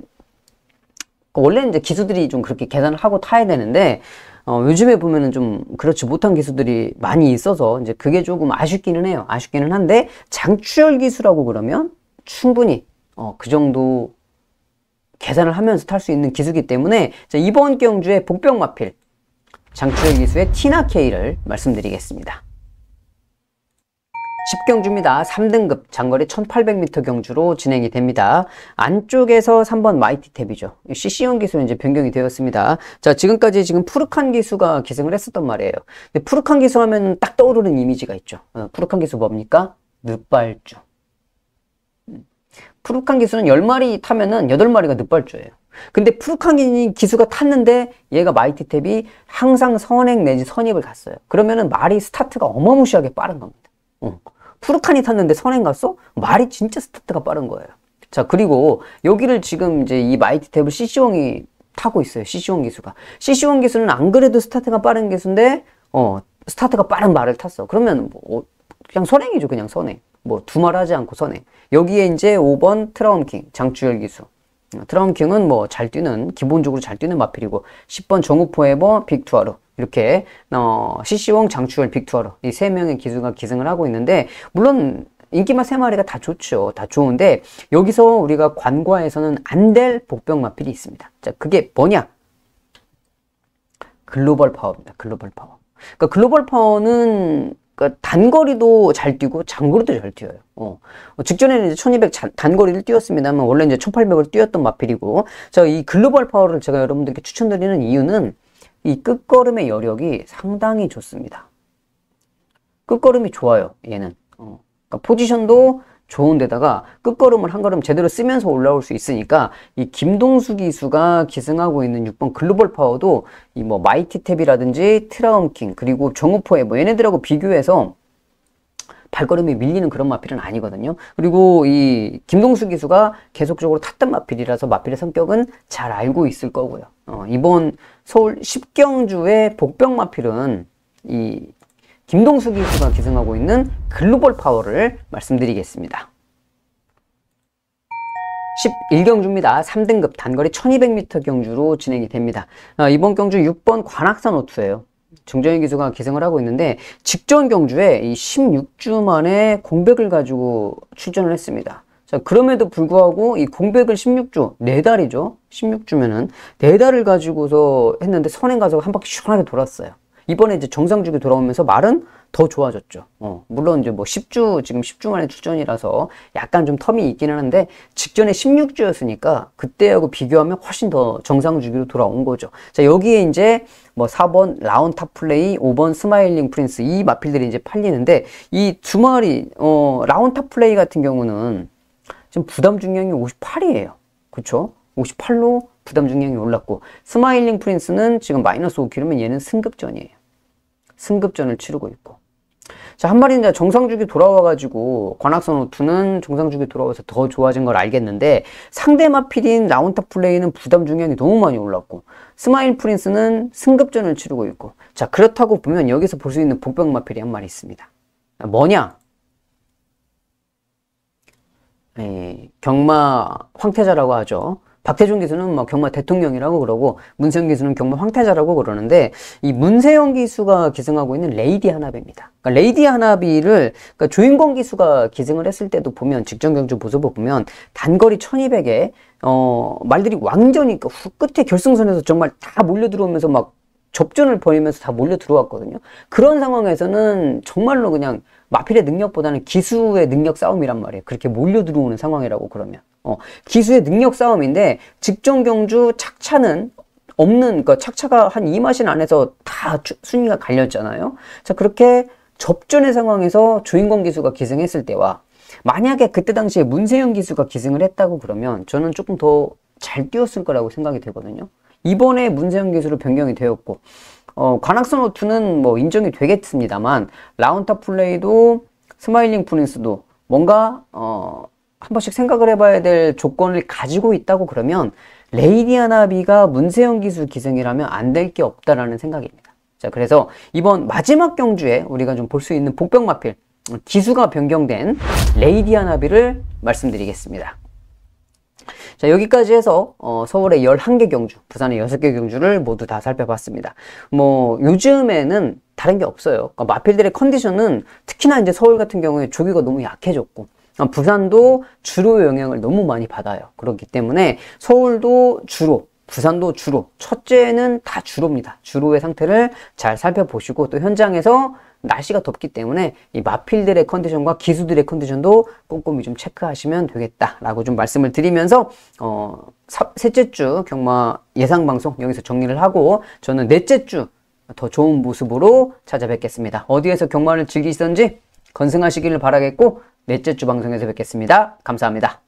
원래 이제 기수들이 좀 그렇게 계산을 하고 타야 되는데 요즘에 보면은 좀 그렇지 못한 기수들이 많이 있어서 이제 그게 조금 아쉽기는 해요. 아쉽기는 한데 장추열 기수라고 그러면 충분히 그 정도 계산을 하면서 탈 수 있는 기수기 때문에 자, 이번 경주에 복병마필 장추열 기수의 티나 K를 말씀드리겠습니다. 10경주입니다. 3등급 장거리 1800m 경주로 진행이 됩니다. 안쪽에서 3번 마이티 탭이죠. CC형 기수는 이제 변경이 되었습니다. 자, 지금까지 지금 푸르칸 기수가 기승을 했었단 말이에요. 근데 푸르칸 기수 하면 딱 떠오르는 이미지가 있죠. 푸르칸 기수 뭡니까? 늑발주. 푸르칸 기수는 10마리 타면은 8마리가 늑발주예요. 근데 푸르칸 기수가 탔는데 얘가 마이티 탭이 항상 선행 내지 선입을 갔어요. 그러면은 말이 스타트가 어마무시하게 빠른 겁니다. 푸르칸이 탔는데 선행 갔어? 말이 진짜 스타트가 빠른 거예요. 자, 그리고 여기를 지금 이제 이 마이티 탭을 CC형이 타고 있어요. CC형 기수가. CC형 기수는 안 그래도 스타트가 빠른 기수인데 스타트가 빠른 말을 탔어. 그러면 뭐 그냥 선행이죠. 그냥 선행. 뭐 두말하지 않고 선행. 여기에 이제 5번 트라움킹 장추열 기수. 트라움킹은 뭐 잘 뛰는 기본적으로 잘 뛰는 마필이고 10번 정우포에버 빅투아로 이렇게 CC형 장추열 빅투아로 이 세 명의 기수가 기승을 하고 있는데 물론 인기마 세 마리가 다 좋죠. 다 좋은데 여기서 우리가 관과에서는 안 될 복병 마필이 있습니다. 자, 그게 뭐냐? 글로벌 파워입니다. 글로벌 파워. 그러니까 글로벌 파워는 그러니까 단거리도 잘 뛰고 장거리도 잘 뛰어요. 직전에는 이제 1200 단거리를 뛰었습니다만 원래 이제 1800을 뛰었던 마필이고 자, 이 글로벌 파워를 제가 여러분들께 추천드리는 이유는 이 끝걸음의 여력이 상당히 좋습니다. 끝걸음이 좋아요. 얘는. 그러니까 포지션도 좋은데다가 끝걸음을 한 걸음 제대로 쓰면서 올라올 수 있으니까 이 김동수 기수가 기승하고 있는 6번 글로벌 파워도 이 뭐 마이티 탭이라든지 트라움킹 그리고 정우포에 뭐 얘네들하고 비교해서 발걸음이 밀리는 그런 마필은 아니거든요. 그리고 이 김동수 기수가 계속적으로 탔던 마필이라서 마필의 성격은 잘 알고 있을 거고요. 이번 서울 10경주의 복병 마필은 이 김동수 기수가 기승하고 있는 글로벌 파워를 말씀드리겠습니다. 11경주입니다. 3등급 단거리 1200m 경주로 진행이 됩니다. 이번 경주 6번 관악산 호투예요. 정정희 기수가 기승을 하고 있는데 직전 경주에 이 16주 만에 공백을 가지고 출전을 했습니다. 자, 그럼에도 불구하고 이 공백을 16주, 4달이죠. 16주면은 4달을 가지고서 했는데 선행 가서 한 바퀴 시원하게 돌았어요. 이번에 이제 정상주기 돌아오면서 말은 더 좋아졌죠. 물론 이제 뭐 10주, 지금 10주 만에 출전이라서 약간 좀 텀이 있기는 한데, 직전에 16주였으니까 그때하고 비교하면 훨씬 더 정상주기로 돌아온 거죠. 자, 여기에 이제 뭐 4번 라운탑 플레이, 5번 스마일링 프린스, 이 마필들이 이제 팔리는데, 이 두 마리, 라운탑 플레이 같은 경우는 지금 부담 중량이 58이에요. 그쵸? 58로 부담 중량이 올랐고, 스마일링 프린스는 지금 마이너스 5kg면 얘는 승급전이에요. 승급전을 치르고 있고. 자, 한 마리 이제 정상주기 돌아와가지고, 관악산 호투는 정상주기 돌아와서 더 좋아진 걸 알겠는데, 상대 마필인 라운탑 플레이는 부담 중량이 너무 많이 올랐고, 스마일 프린스는 승급전을 치르고 있고, 자, 그렇다고 보면 여기서 볼 수 있는 복병 마필이 한 마리 있습니다. 뭐냐? 경마 황태자라고 하죠. 박태준 기수는 뭐 경마 대통령이라고 그러고, 문세영 기수는 경마 황태자라고 그러는데, 이 문세영 기수가 기승하고 있는 레이디 하나비입니다. 그러니까 레이디 하나비를, 그러니까 조인권 기수가 기승을 했을 때도 보면, 직전 경주 모습을 보면, 단거리 1200에, 말들이 완전히 끝에 결승선에서 정말 다 몰려 들어오면서 막 접전을 벌이면서 다 몰려 들어왔거든요. 그런 상황에서는 정말로 그냥 마필의 능력보다는 기수의 능력 싸움이란 말이에요. 그렇게 몰려 들어오는 상황이라고 그러면. 기수의 능력 싸움인데 직전 경주 착차는 없는, 그러니까 착차가 한 2마신 안에서 다 순위가 갈렸잖아요. 자, 그렇게 접전의 상황에서 조인권 기수가 기승했을 때와 만약에 그때 당시에 문세영 기수가 기승을 했다고 그러면 저는 조금 더 잘 뛰었을 거라고 생각이 되거든요. 이번에 문세영 기수로 변경이 되었고, 관악산 호투는 뭐 인정이 되겠습니다만, 라운탑 플레이도 스마일링 프린스도 뭔가, 한 번씩 생각을 해봐야 될 조건을 가지고 있다고 그러면, 레이디아나비가 문세영 기수 기승이라면 안 될 게 없다라는 생각입니다. 자, 그래서 이번 마지막 경주에 우리가 좀 볼 수 있는 복병마필, 기수가 변경된 레이디아나비를 말씀드리겠습니다. 자, 여기까지 해서 서울의 11개 경주, 부산의 6개 경주를 모두 다 살펴봤습니다. 뭐 요즘에는 다른 게 없어요. 그러니까 마필들의 컨디션은 특히나 이제 서울 같은 경우에 조기가 너무 약해졌고, 부산도 주로 영향을 너무 많이 받아요. 그렇기 때문에 서울도 주로, 부산도 주로, 첫째는 다 주로입니다. 주로의 상태를 잘 살펴보시고, 또 현장에서 날씨가 덥기 때문에 이 마필들의 컨디션과 기수들의 컨디션도 꼼꼼히 좀 체크하시면 되겠다라고 좀 말씀을 드리면서 셋째 주 경마 예상 방송 여기서 정리를 하고, 저는 넷째 주 더 좋은 모습으로 찾아뵙겠습니다. 어디에서 경마를 즐기시던지 건승하시기를 바라겠고, 넷째 주 방송에서 뵙겠습니다. 감사합니다.